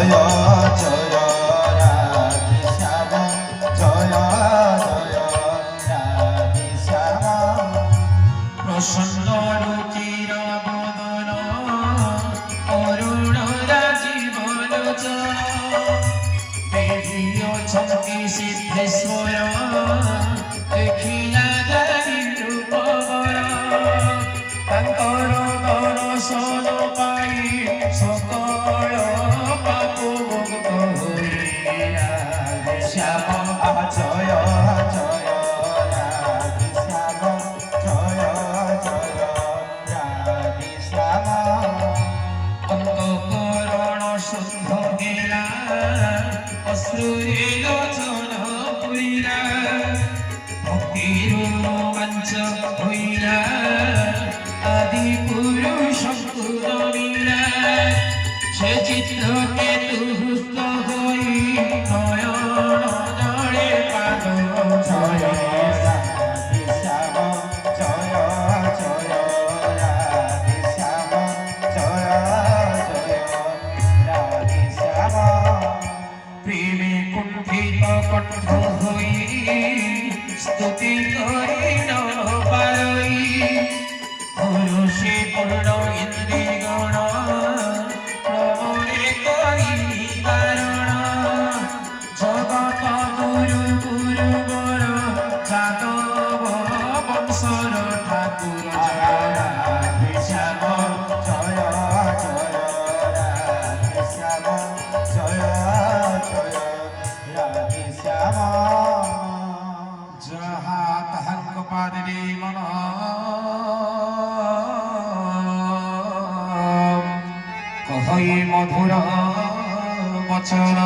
জয় জয় রাধে শ্যাম জয় জয় রাধে শ্যাম প্রসন্ন রুচির বদন অরুণ রাজীব লোচন বেদিয়ছন্তি সিদ্ধেশ্বর দেখিলা জানি রূপবর তাঙ্কর দর্শন পাই সকল পাপ মুক্ত হইয়া শ্যাম জয় জয় রাধে শ্যাম জয় জয় রাধে শ্যাম অন্তঃকরণ শুদ্ধ গেলা অশ্রুরে লোচন পুরিলা ভক্তির রোমাঞ্চ হইলা আদি পুরুষ পুরমিলা সে চিত্রকে তুষ্ট হই নয়ন জলে পাদ জয় রাধে শ্যাম জয় জয় রাধে শ্যাম জয় জয় রাধে শ্যাম প্রেমে কুণ্ঠিত কণ্ঠ হই স্তুতি করি নরপারই পুরুষে পূর্ণ ইন্দ্রিয়গণ প্রবরে করি বারণ জগত গুরু গুরুবর যাদব বংশর ঠাকুর জয় রাধে শ্যাম জয় জয় রাধে শ্যাম জয় জয় রাধে শ্যাম যাহা তাহাঙ্ক পাদে মন কহই মধুর বচন